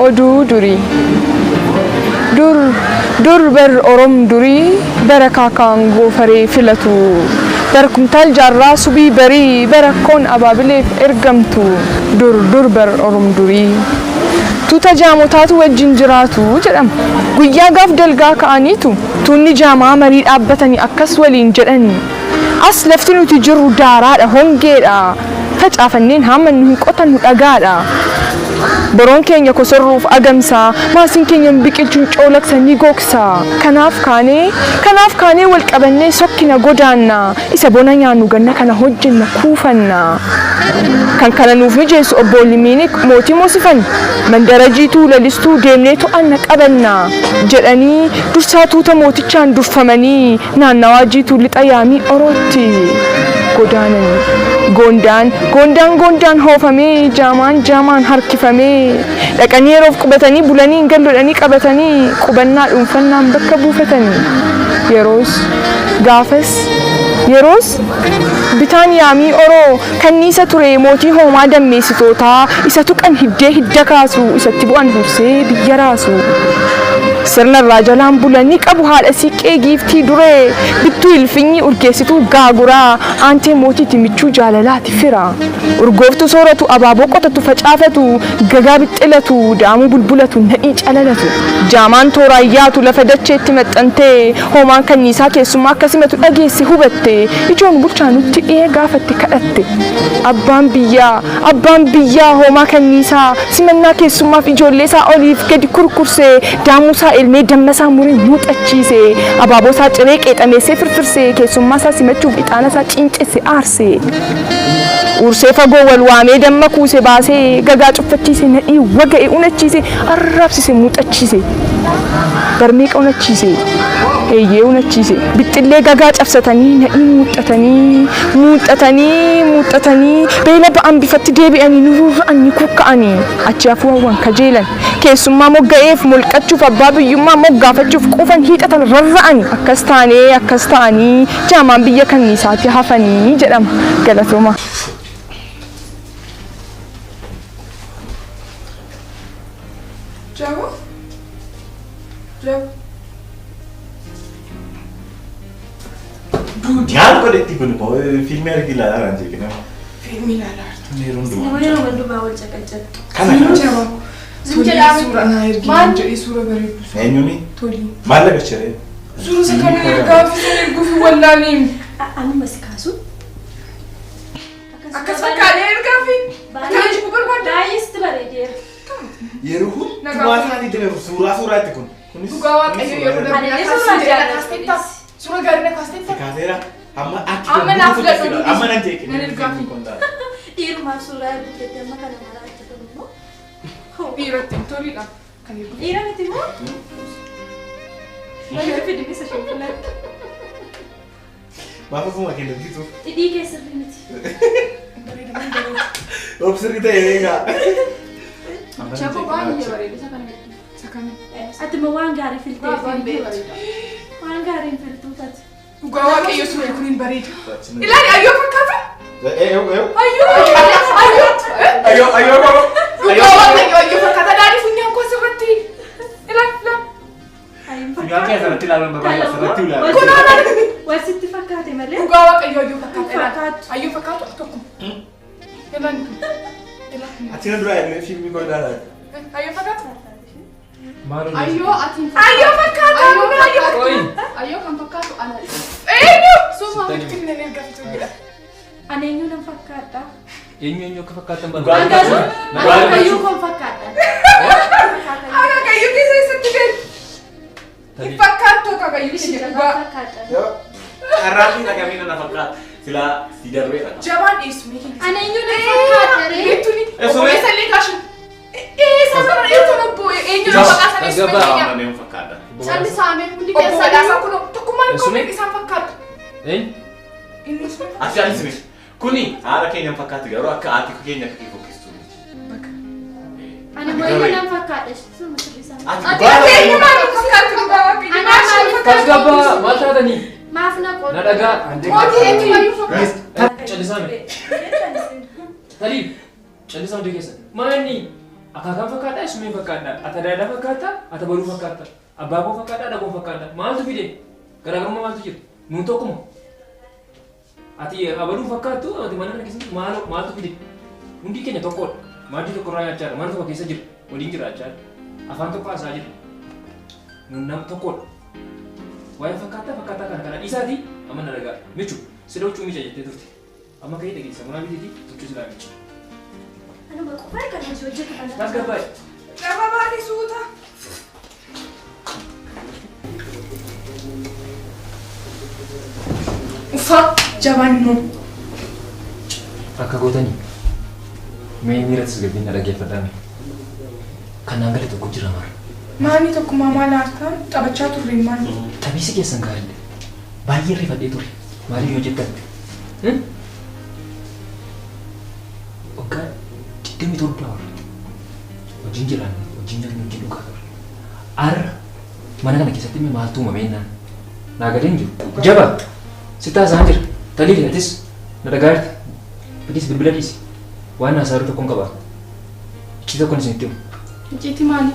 Oduu durii. Dur bar Orom durii baraka kan goofaree filatu. Barkumtaal jaarraa subii barii barakkoon abaabileef ergamtu. Dur bar Orom durii. Tuuta jaamotaatu wajjin jiraatu jedhama. Guyyaa gaaf dalgaa ka'aniitu tuunni jaamaa marii dhaabbatanii akkas waliin jedhani. As lafti nuti jirru daaraadha, hongeedha. Facaafanneen hamma nu hin qotannu dhagaadha. Boroon keenya kosorruuf agamsa, maasiin keenya biqilchuun coolaksanii gogsa. Kanaaf kaanee wal qabannee sokkina godaanna. Isa bona nyaannu ganna kana hojjenna kuufanna. Kan kana nuuf mijeessu obbo Limiiniik mootii moosifan. Mandara jiituu lalistuu deemnee to'anna qabanna jedhanii dursaa tuuta mootichaan durfamanii naannawaa jiituu lixa yaamii orootti godaananii. Gondaan hoofamee jaamaan harkifamee dhaqanii yeroof qubatanii bulanii galloodhanii qabatanii qubannaa dhuunfannaan bakka buufatanii yeroos bitaan yaamii oroo kanniisa ture mootii hoomaa dammeessitootaa isa tuqan hidda kaasu isatti bu'an hursee biyya raasu. Sirna irraa jalaan bulanii qabu haadha siiqqee giiftii duree bittuu ilfinyi urgeessituu gaaguraa aantee mootiiti michuu jaalalaati fira. Urgooftu sooratu abaaboo qotatu facaafatu gagaa bixxilatu daamuu bulbulatu nadhii calalatu. Jaamaan tooraayyaatu lafa dacheetti maxxantee hoomaan kanniisaa keessummaa akkasimatu dhageesse hubatte ijoon bulchaa nutti dhiyee gaafatti kadhatte. Abbaan biyyaa hoomaa kanniisaa simannaa keessummaaf ijoolleesaa oliif gadi kurkursee daamuusaa ilmee dammasaa muree muuxachiise abaaboosaa ciree qeexameessee firfirsee keessummaasaa simachuuf ixaanasaa cincesse aarsee. Ursee fagoo wal waamee damma kuuse baasee gagaa cuffachiise nadhii waga'e unachiise arraabsise muuxachiise. Barmeeqa unachiise. Eeyyee unachiise. Bixxillee gagaa cabsatanii nadhii muuxatanii beela ba'an bifatti deebi'anii nururra'anii kukka'anii achi hafuuwwan kajeelan. Keessummaa mogga'eef molqachuuf abbaa biyyummaa moggaafachuuf qufan hiixatan rarra'anii akkas ta'anii jaamaan biyya kanniisaatti hafanii jedhama. Galatooma. Diyan ko dito kun po filmi argila aran je kena. Filmi lalar. Meron do. Namanya mandu bawal cakacak. Kana. Sura na ergi jadi sura beri. Enyu ni? Toli. Mala gachere. Sura sekali ergi gufi wallani. Anu masih kasu? Akas sekali ergi. Akan cukup berbeda. Dais tu bare dia. Yeruhu. Tuasa ni deme sura itu kun. Tugawa kayo yung Ada Sura garina kasih. Kasera. Amma aki. Amma nafla dulu. Amma nanti kini. Nanti gafi. Iru masura kita makan mana kita dulu. Ira tintori lah. Ira itu mau? Mana video bisa shopnya? Bapak pun makin begitu. Ini kisah ini. Obser kita ya enggak. Siapa banyak ya bisa kan? Sakami. Atau mau wanggari filter. Wanggari filter tadi. Tugawa kayo sura kunin barid. Ilan ayo perkata? Ayo. Tugawa kayo perkata dari punya aku seperti. Ilan. Tinggal kayak seperti lalu berbahaya seperti ulah. Wasit fakate malah. Tugawa kayo perkata. Ayo perkata aku. Ilan. Atina dulu ya film kau dah. Ayo perkata. Ayo fakate. Ayo kan perkata anak. Ayo. Semua mungkin nenek gafi tu gila. Anenyo ng fakata. Inyo kapakatan ba? Kayo kung fakata. Aga kayo kisa isa tigan. Ipakato ka kayo kisa ba? Yo. Arabi na kami na nafakat. Sila tidak rela. Jaman is making. Anenyo ng fakata. Itu ni. Eso Oke, sa ligasyon. Sama na ito na po. Inyo na pakasan is making. Ano yung fakada? Sabi sa amin, hindi Opo, kaya wala sa sa kuno. Tukuman ko may isang fakat. Inyo Ati alismi. Kuni ara Kenya fakati garo aka ati Kenya kiko kistu. ano mo yun ang fakata? Sino masabi sa amin? Ati Inyo na fakat ko ba? Inyo na Kas ka ba? Mata ni. Maaf na ko. Nadaga. Oti ito yung fakat. Chalisan. Talib. Chalisan di kesa. Mani. Akaakaan fakkaata isumee fakkaata. Ata daadaa fakkaata ata baluu fakkaata. Abbaaboo fakkaata dhagoon fakkaata. Maaltu fide? Garaagarummaa maaltu jira? Nuun tokkuma. Ati abaluu fakkaattu ati mana kana keessatti maaltu fide? Hundi keenya tokkodha. Maaddii tokkorraa nyaachaa jira. Mana tokko keessa jira. Waliin jiraachaa jira. Afaan tokko haasaa jira. Nuun nama tokkodha. Waa'ee fakkaataa kana dhiisaati amma na dhagaa. Michu sida huccuu miidha jettee turte. Amma ka'ee dhageessa munaa mitiiti huccuu silaa michu. Anuma qofaa kan hojii hojjetu kana. Taas gabbaa'e. Gabaabaa suuta. Uffa jabaannu. Akka gootanii mee miira tasgabbiin na dhaggeeffadhaame. Kanaan gadi tokko jira mara. Maanii tokkummaa maal haastaan taphachaa turre maal? Taphisi keessan gaariidha. Baay'ee rifadhee ture. Maaliif yoo jettan? Waggaa 27 wajjin jiraanne wajjin nyaanni wajjin dhugaa ture. Arra mana kana keessatti maaltu uumameenaan naa gadeen jiru. Jaba sitti haasaan jira. Talii atis na dhagaa'eerti. Bidis bilbila dhiisi. Waan haasaaru tokkoon qaba. Iccitii tokkoon isinitti himu. Iccitii maali?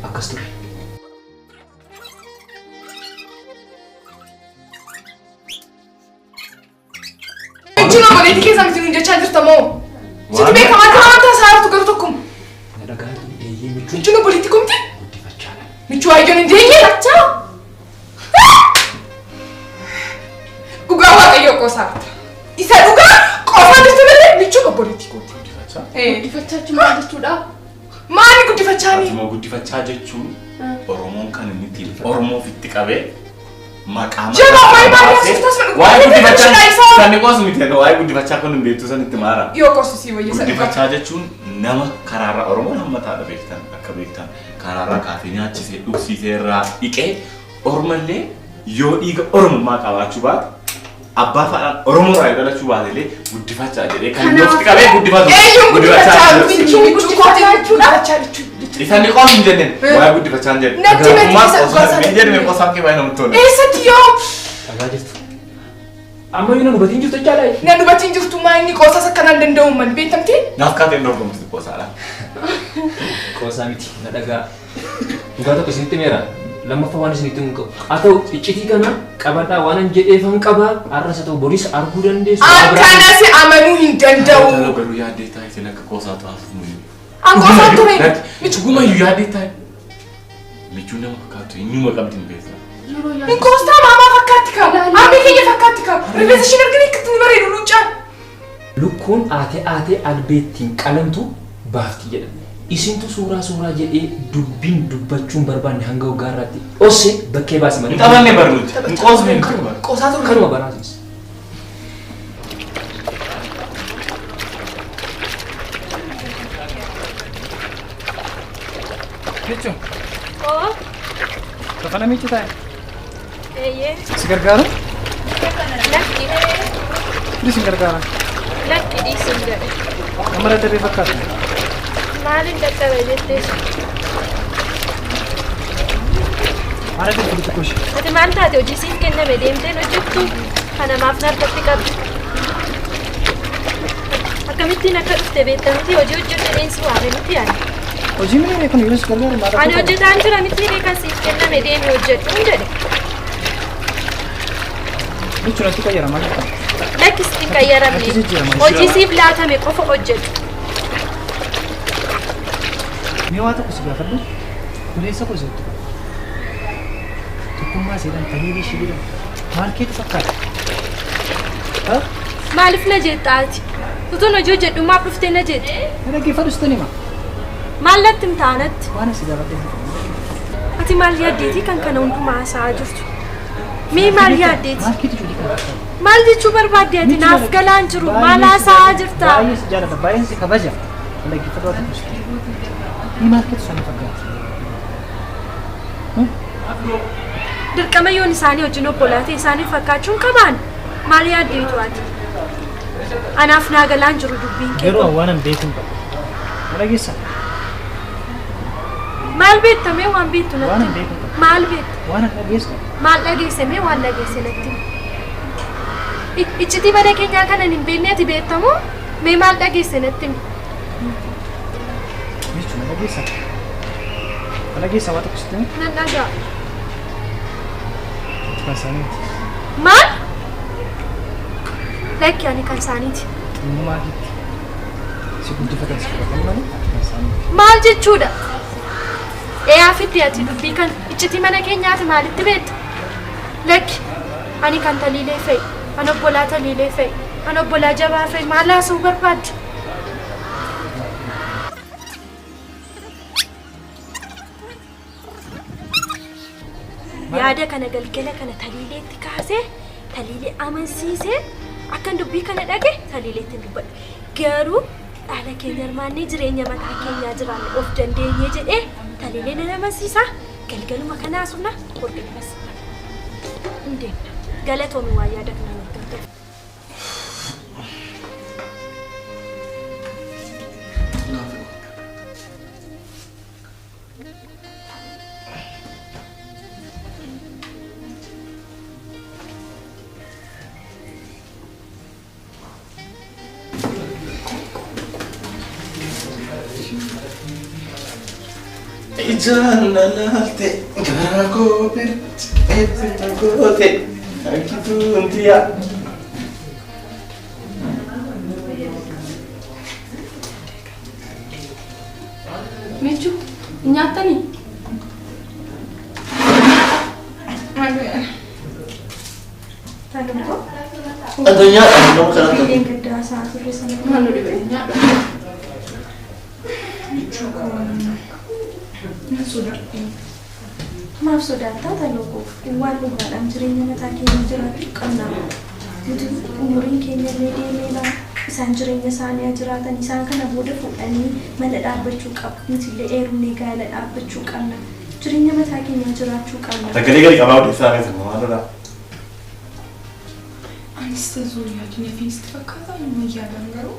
Akkas ture. Iccitii magoleetii keessaa miti nuun jechaa jirta moo? Sitti beekamaa ta'aa haasaaru garuu tokkuma. Na dhagaa'eerti eeyyee michuun Michuun obboleetti kumti? guddifachaadha. Michuu ayyoon hin deeyyee lachaa. Dhugaa waaqayyoo qoosaarta. Isa dhugaa qoosaan jirtu malee michuun obboleetti kooti. Guddifachaachuun maal jechuudha? Maali guddifachaanii? Atuma guddifachaa jechuun Oromoon kan inni ittiin Oromoof itti qabee maqaa Jaba waa'ee maal yaasuutas waa'ee guddifachaa sanni qoosu miti waa'ee guddifachaa kun hin beektu san itti maara. Yoo qoosisii wayya sana Guddifachaa jechuun nama karaarraa Oromoon hammataadha beektan akka beektan karaarraa kaasee nyaachisee dhugsiisee irraa dhiqee Oromallee yoo dhiiga Oromummaa qabaachuu baate abbaa faadhaan Oromoo irraa dhalachuu baatellee guddifachaa jedhee kan inni ofitti qabee guddifatu. Eenyuun guddifachaa michuu kooti jechuudha. Isaan ni qoos hin jenneen waa'ee guddifachaa hin jenne. Natti Garummaa beeksisa qoosaan hin jenne qoosaan kee baay'ee namatti tola. Eessatti yoo? Dhagaa jirtu. Amma yoo na dubatiin jirtu jechaadha. Na dubatiin jirtu maa inni qoosas akkanaan danda'u man beektamti? Naaf kaateen dorgomti qoosaadha. Qoosaa miti na dhagaa. Dhugaa tokko isinitti meera. Lammaffaa waan isinitti hin qabu. Haa ta'u iccitii kana qabadhaa waan an jedheefan qabaa. Har'as haa ta'u boris arguu dandeessu. Akkanas amanuu hin danda'u. Garuu yaaddee taa'ee akka qoosaa taa'aaf muuyyu. An qoosaan ture. Michuguma iyyuu yaaddee taa'e. Michuun nama fakkaatu inni qabdi hin beekna. Hin qoostaa maamaa fakkaatti qaba. Haamii kiyya fakkaatti qaba. Rifeensa isheen arganii akkatti bareedu luuccaan. Lukkuun aatee albeettiin qalamtu baafti jedhama. Isintu suuraa jedhee dubbiin dubbachuun barbaanne hanga waggaarraatti osse bakkee baase malee. Hin taphanne barnuuti. Hin qoosne hin qabu. Qoosaa ture. Kanuma baraasis. Jechuun Oo, kafana miitti taa'e eeyyee. si gargaara? Lakki, Ni si gargaara. lakki dhiisin jedhe. Nama dadhabee fakkaata. Maaliin dadhabe jettees? Haala dadhabee tokko ishee. Ati maal taate hojii siif kenname deemteen hojjettu kanamaaf narratti qabdu. Akkamittiin akka dhufte beektamti hojii hojjedhe si waame miti yaani. Hojii mana kun yoo si gargaaru maal Ani hojjetaan jira miti beekan siif kenname deemi hojjedhu hin jedhe. Jechuun ati qayyara maal jedhama? Lakki sitti hin qayyaramne hojii siif laatame qofa hojjedhu. Mee waa tokko si gaafadhu? Buleessa koo isheetti. Tokkummaa seedhaan ta'ee ishee jedhamu. Maal keetu fakkaata? Maaliif na jettaati? Utuun hojii hojjedhu maaf dhuftee na jette? Na dhaggeeffadhu sitan hima. Maal natti hin taanatti? Waan si gaafadhe. Ati maal yaaddeetii kan kana hundumaa haasa'aa jirtu? Mee maal yaaddeeti? Maal keetu ijoollee kana fakkaata? Maal jechuu barbaadde ati naaf galaan jiru maal haasa'aa jirta? Baay'ee si jaalladha. Baay'een si kabaja. Na dhaggeeffadhu waa tokko si. Ni maal keetu sana fakkaata? Dirqama yoon isaanii wajjin obbolaatee isaanii fakkaachuun qabaan maal yaaddeetu ati? Anaaf naa galaan jiru dubbiin kee. Yeroo waan an beekun qabu. Na dhageessa. Maal beektamee waan beektu Waan an natti? beekun qabu. Maal beektu? Waan an dhageessu. Maal dhageessamee waan dhageesse natti? Iccitii mana keenyaa kana hin beekneeti beektamu mee maal dhageesse natti himi. Jechuun dhageessa. Kan dhageessa waa tokko sitti Nan dhagaa. kan isaaniiti. Maal? Lakki ani kan isaaniiti. Maalitti? Si guddifatan si fudhatan malee kan isaaniiti. Maal jechuudha? Eeyaa fiddi ati dubbii kan iccitii mana keenyaati maalitti beekta? Lakki ani kan taliilee fe'i, kan obbolaa taliilee fe'i, kan obbolaa jabaa fe'i maal haasa'uu barbaaddu? Yaada kana galgala kana taliileetti kaasee, taliilee amansiisee akkan dubbii kana dhage taliileetti dubbadhe. Garuu dhaala keenya hirmaannee jireenya mataa keenyaa jiraanne of dandeenye jedhee taliilee nan amansiisa. Galgaluma kanaa sunna hordeefas. Indeemna. Galatoomii waa yaada kana argatteef. Ijanalalte garago birti etagote akitu untia Michu, nyaatani. adanya kamu kana Bileen gaddaa isaa turre sana. Malu dibenya. Sudah. Maaf sodaattaa talooqoo waan dhugaadhaan jireenya mataa keenya jiraachuu qabna. Nuti umuriin keenya illee deemeera. Isaan jireenya isaanii haa jiraatan. Isaan kana booda fuudhanii mana dhaabbachuu qabu. Nuti illee eerumnee gaala dhaabbachuu qabna. Jireenya mataa keenya jiraachuu qabna. Tagalee gadi qabaa oduu isaa keessatti maalidha? Anis tazuuyaa jireenya fiisti fakkaata inni yaadan garuu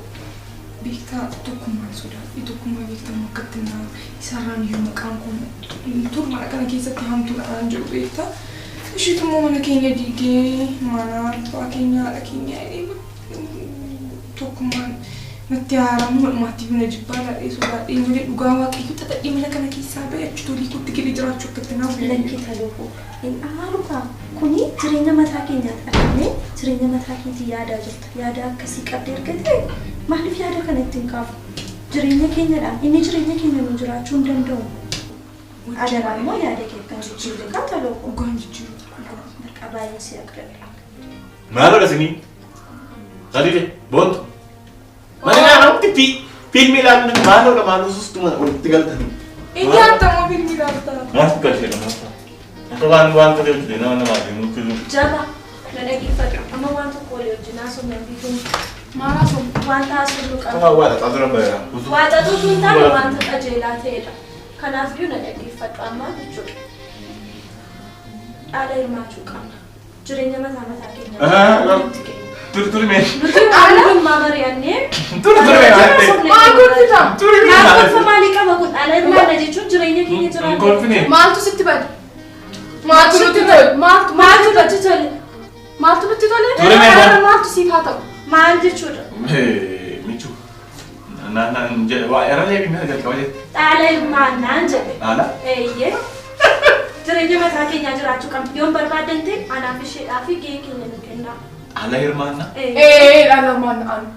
beektaa tokkummaan sodaadhi. Tokkummaa beektamu akkatti naa isarraan iyyuu maqaan kun turmaadha kana keessatti hamtuudhaan jiru beektaa. Ishiitummoo mana keenya diigee mana abbaa keenya haadha keenya tokkummaan natti haaramu walumaatti buna jibbaa dhaadhee sodaadhee malee dhugaa waaqayyo xaxadhee mana kana keessaa ba'e achi tolii kutti gadi jiraachuu akkatti naa Lakkii talooqoo hin amaalukaa kuni jireenya mataa keenyaatti argamee jireenya mataa keetii yaadaa jirta. Yaada akkasii qabdee erga ta'e maaliif yaada kana ittiin kaafu? Jireenya keenyadhaan inni jireenya keenya nu jiraachuu hin danda'u. Adaraa immoo yaada kee kan jijjiirre kan talooqoo. dhugaan jijjiiru. Marqa baay'ee si aqrabe. Maalidha sinii? Sadide boontu. Mana namatti filmi ilaaluun maalidha maaluu sustuma walitti galtanii. Inni hattamoo filmi laata. Maaltu galcheedha maaltu? Akka waan ta'e hojii nama namaa deemu filu. Jaba na dhaggeeffadhu. Amma waan tokko walii wajjin haasofnaan biituun Maala sun. wanta haasofnu Kama qaba. waa dhaqaa dura baay'ee. Waaxa tuutuu hin taane wanta qajeelaa ta'edha. Kanaaf iyyuu na dhaggeeffadhu amma jechuudha. Dhaala hirmaachuu qabna. Jireenya mataa keenya. Turi mee. Nuti waan dhimmaa mari'annee Turi mee maal Maal gootita? Turi mee maal maal gosa maalii qaba kun dhaala hirmaanna jechuun jireenya keenya jiraatu. Kolfine. Maaltu sitti bade? Maaltu nutti tole? Maaltu Maaltu nutti tole? Maaltu nutti tole? Tole mee maal? Maaltu siif haa ta'u? Maal jechuudha? Michu. Waa irra deebiin mee jalqaba jetti. Dhaala hirmaannaan jedhe. Dhaala? Eeyyee. Jireenya mataa keenyaa jiraachuu qabna. Yoon barbaadan ta'e anaaf isheedhaa fi gahee keenya nu kennaa. Dhaala hirmaannaa? Dhaala maanna anu.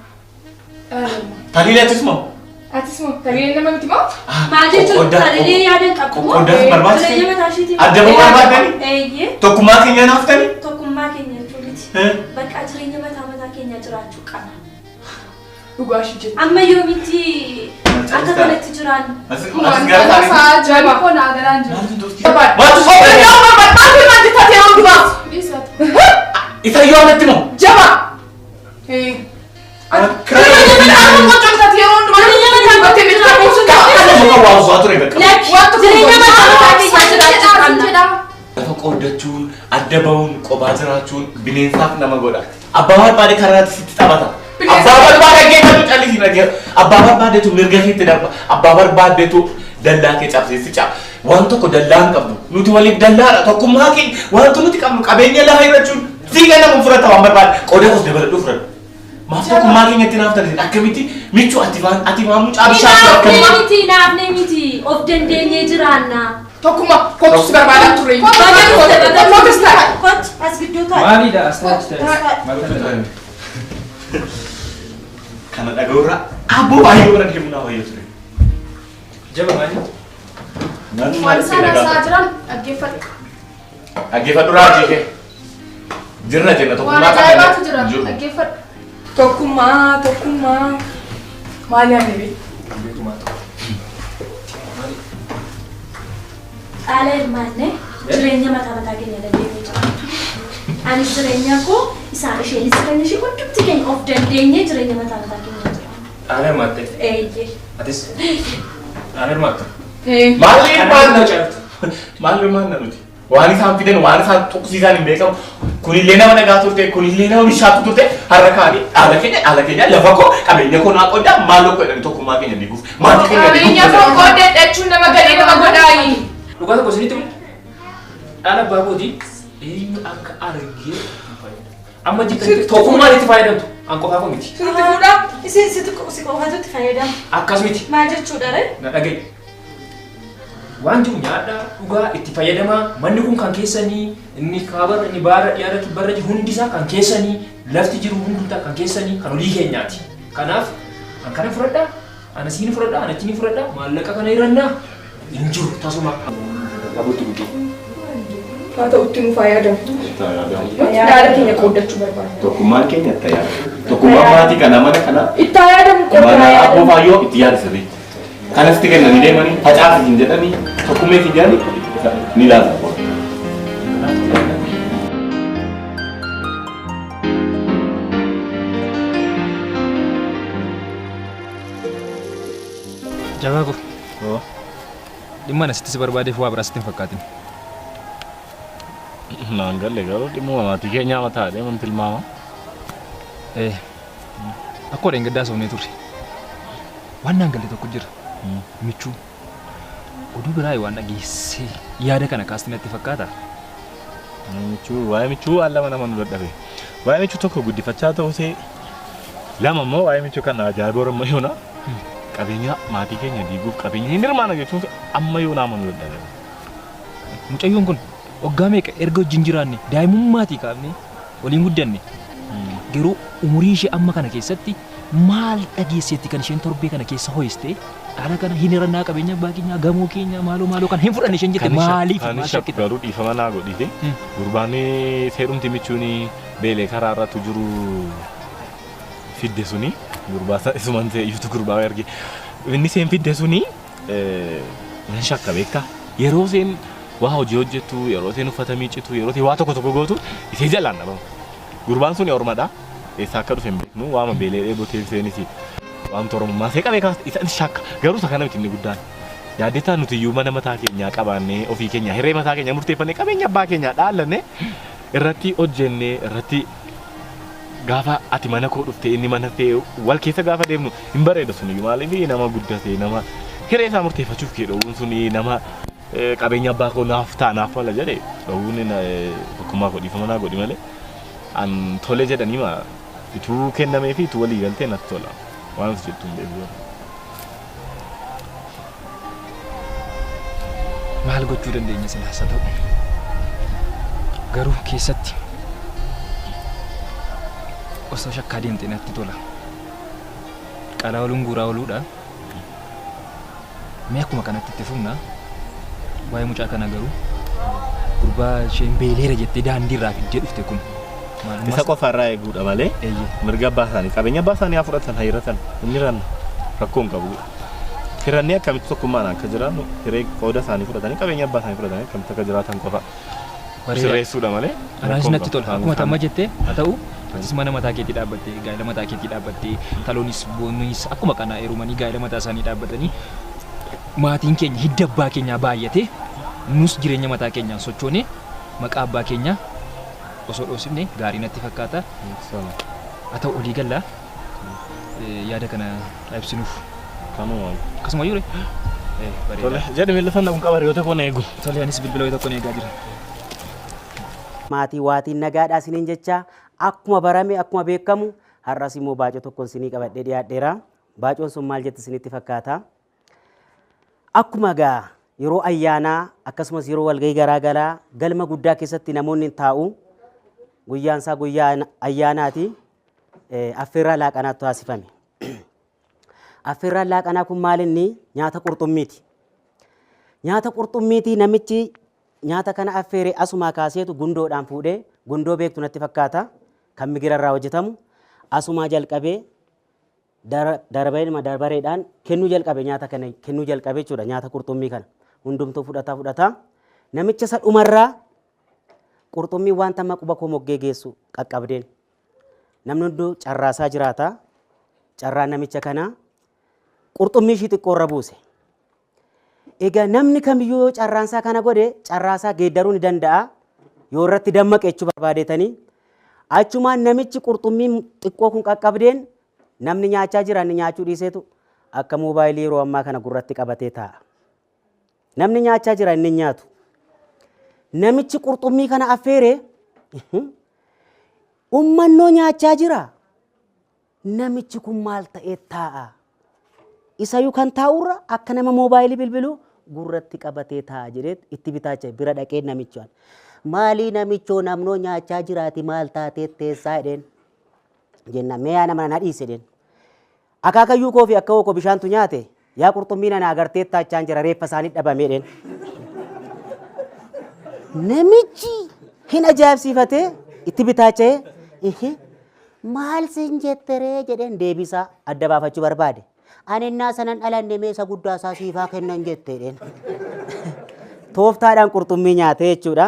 Taliileettis moo? Atis moo taliilee nama miti moo? Maal jechuudha? Taliilee yaadan qabu moo? Qoqqooddaas barbaachise? Jireenya mataa isheetiif. Adda moo barbaadani? Eeyyee. Tokkummaa keenya naaftani? Tokkummaa keenya jechuun miti. Bakka jireenya mataa keenyaa jiraachuu qabna. Dhugaa ishee jettu. Amma yoomitti akka kanatti jiraan. As gara taa'ee. Saa jabi koo naa galaan jiru. Maaltu tofti? Maaltu Isa yoo amatti moo? Jaba. Akka Jireenya mataa keenyaa jiraachuu qabna. lafa qoodachuun, adda bahuun, kophaa jiraachuun bineensaaf nama godha. Abbaa barbaade karaatti sitti taphata. Abbaa barbaade geeffatu callisii dhageera. Abbaa barbaadetu mirga keetti darba. Abbaa barbaadetu dallaa kee cabseessi caba. Waan tokko dallaa hin qabnu. Nuti waliif dallaadha. Tokkummaa keenya wanti nuti qabnu qabeenya lafa hirachuun Tiga nama furata wambar bad. Koda kos dapat dua furat. Maaf aku makin ngerti naftar di. Akemiti micu ati mamu cabi Miti naafne miti of dandeenye jiraanna. Tokkuma kottu si barbaadaa ture. Kot as gidduu taa'e. Maalidha as taa'e? Maal kana? Kana dhaga'urraa aboo baay'ee warra deemu naa wayyaa ture. Jaba maali? Waan isaan haasaa jiran dhaggeeffadhu. Dhaggeeffadhu raajii kee. Jirra jenna Waan tokkummaa ajaa'ibaatu jira dhaggeeffadhu. Tokkummaa. Maali ani bee? Beekumaa ta'u. Dhaala hirmaanne jireenya mataa keenya dandeenye jira. Anis jireenya koo isaan isheenis jireenya ishee hundumti keenya of dandeenye jireenya mataa keenya jira. Dhaala hirmaatte? Eeyyee. Atis? Dhaala hirmaatte? Maal hirmaanna nuti? Waan isaan fidan waan isaan tuqsiisan hin beekamu. Kunillee nama nagaa turte, kunillee nama bishaatu turte, har'a kaanii dhaala keenya lafa koo qabeenya koo naa qooda maaloo godhani tokkummaa keenya beekuuf. Maatii keenya beekuuf. Qabeenya koo qooda jechuun nama galee nama godhaayi. Dhugaa tokko isinitti himu. Dhaala abbaa kootii eenyu akka argee amma jittanii tokkummaan itti fayyadamtu an qofaa koo miti. Sitti fuudhaa? Si qofaatu itti fayyadamu. Akkas miti. Maal jechuudha ree? Na dhaga'i. Waan jiru nyaadhaa dhugaa itti fayyadamaa manni kun kan keessanii inni kaaba inni baara dhiyaata kibbarra jiru hundisaa kan keessanii lafti jiru hundumtaa kan keessanii kan olii keenyaati. Kanaaf an kana fudhadhaa ana siin fudhadhaa ana chiin fudhadhaa maallaqa kana hirannaa hin jiru tasuma. Abuutti guddee. Haa ta'utti nu fayyadamu. Dhaala keenya qooddachuu barbaada. Tokkummaan keenya itti yaada. Tokkummaan maatii kana mana kana. Itti fayyadamu qooda. Mana abboo faayyoo itti yaada sirrii. Kanasti kennanii deemanii facaafi hin jedhanii tokkummee fi jedhanii ni laata. Jabaa gur. Dhimma asitti si barbaadeef waa biraa sitti hin fakkaatin. Naan galle garuu dhimma maatii keenyaa mataa deeman tilmaama. Akkoo dheengaddaa soonee turre. Waan naan galle tokko jira. Michuu. Oduu biraa waan dhageessee yaada kana kaasti natti fakkaata. Waa'ee michuu waan lama nama nu dadhabe. Waa'ee michuu tokko guddifachaa ta'usee lama immoo waa'ee michuu kana ajaa'iba Oromoo yoona. Qabeenya maatii keenya diiguuf qabeenya hin hirmaana jechuun amma yoo nama nu dadhabe. Mucayyoon kun waggaa meeqa erga wajjin jiraanne daa'imummaatii kaafne waliin guddanne. Garuu umurii ishee amma kana keessatti maal dhageesseetti kan isheen torbee kana keessa ho'iste dhaala kana hin hirannaa qabeenya abbaa keenya gamoo keenya maaloo kan hin fudhanne isheen jette maaliif maal shakkite garuu dhiifama naa godhite gurbaan seerumti michuun beelee karaa irratti jiru fidde suni gurbaa isuman ta'e iyyuu gurbaa erge inni seen fidde suni nan shakka beektaa yeroo seen waa hojii hojjettu yeroo seen uffata miicitu yeroo seen waa tokko gootu isee jalaan dhabamu gurbaan suni ormadha eessa akka dhufe hin beeknu waama beelee dheebotee seenisi waan toromummaa see qabee kaas isa shakka garuu isa kana miti inni guddaan yaaddetaa nuti iyyuu mana mataa keenyaa qabaannee ofii keenya hiree mataa keenya murteeffannee qabeenya abbaa keenyaa dhaallanne irratti hojjennee irratti gaafa ati mana koo dhufte inni mana ta'e wal keessa gaafa deemnu hin bareedu sun iyyuu maaliif nama guddate nama hiree isaa murteeffachuuf kee dhoowwuun sun nama qabeenya abbaa koo naaf ta'a naaf wala jedhee dhoowwuun tokkummaa koo dhiifama naa godhi malee an tole jedhanii ma ituu kennamee fi ituu walii galtee natti tola. Waan jettu hin beeku. Maal gochuu dandeenya silaas haa ta'u. Garuu keessatti osoo shakkaa deemte natti tola. Qalaa waliin guuraa ooluudha. Mee akkuma kanatti itti fufna. Waa'ee mucaa kana garuu gurbaa isheen beeleera jettee daandii irraa fiddee dhufte kun. Isa qofa irraa eeguudha malee mirga abbaa isaanii qabeenya abbaa isaanii haa fudhatan haa hiratan inni ranna rakkoon qabu. Hirannee akkamitti tokkummaan akka jiraannu hiree qooda isaanii fudhatanii qabeenya abbaa isaanii fudhatanii akkamitti akka jiraatan qofa sirreessuudha malee. Anaanis natti tola akkuma tamma jettee haa ta'u atis mana mataa keetii dhaabbattee gaa'ela mataa keetii dhaabbattee taloonis boonnis akkuma kana heerumanii gaa'ela mataa isaanii dhaabbatanii maatiin keenya hidda abbaa keenyaa baay'ate nus jireenya mataa keenyaan sochoone maqaa abbaa keenyaa osoo dhoosifne gaarii natti fakkaata. Haa ta'u olii gallaa yaada kana ibsinuuf. Akkasuma yoo Tole jedhame lafa na kun qaba yoo tokko na eegu. Tole anis bilbila yoo tokko na eegaa jira. Maatii waatiin nagaadhaa isiniin jecha akkuma barame akkuma beekamu har'as immoo baacoo tokkoon isinii qabadhee dhiyaadheera. Baacoon sun maal jetti isinitti fakkaata? Akkuma gaa yeroo ayyaanaa akkasumas yeroo walgahii garaagaraa galma guddaa keessatti namoonni taa'u guyyaan isaa guyyaa ayyaanaati. Affeerraa laaqanaatu taasifame. Affeerraan laaqanaa kun maal inni? Nyaata qurxummiiti. Nyaata qurxummiiti namichi nyaata kana affeere asumaa kaaseetu gundoodhaan fuudhee gundoo beektu natti fakkaata kan migira irraa hojjetamu asumaa jalqabee darbareedhaan kennuu jalqabe nyaata kana kennuu jalqabe jechuudha nyaata qurxummii kana hundumtuu fudhata namicha isa dhumarraa qurxummii wanta maquba koo moggee geessu qaqqabdeen namni hunduu carraasaa jiraata carraa namicha kana qurxummii ishii xiqqoorra buuse. Egaa namni kamiyyuu carraansaa kana godhe carraasaa geeddaruu ni danda'a yoo irratti dammaqe jechuu barbaadetanii achumaan namichi qurxummii xiqqoo kun qaqqabdeen namni nyaachaa jira inni nyaachuu dhiiseetu akka moobaayilii yeroo ammaa kana gurratti qabatee taa'a. Namni nyaachaa jira inni nyaatu. Namichi qurxummii kana affeere ummannoo nyaachaa jira. Namichi kun maal ta'ee taa'a? Isayyuu kan taa'urra akka nama moobaayilii bilbiluu gurratti qabatee taa'a jedhee itti bitaacha bira dhaqee namichaan maalii namichoo namnoo nyaachaa jiraati maal taatee teessaa jedheen jenna mee yaa nama na dhiise jedheen akaakayyuu koo fi akka hoo bishaantu nyaate yaa qurxummii na agartee taachaan jira reeffa isaanii dhabamee jedheen namichi hin ajaa'ibsiifatee itti bitaacha'ee maal sin jetteree jedheen deebisaa adda baafachuu barbaade. Ani innaa sanan dhalanne meesa guddaa isaa siifaa kennan jettee jedheen. Tooftaadhaan qurxummii nyaate jechuudha.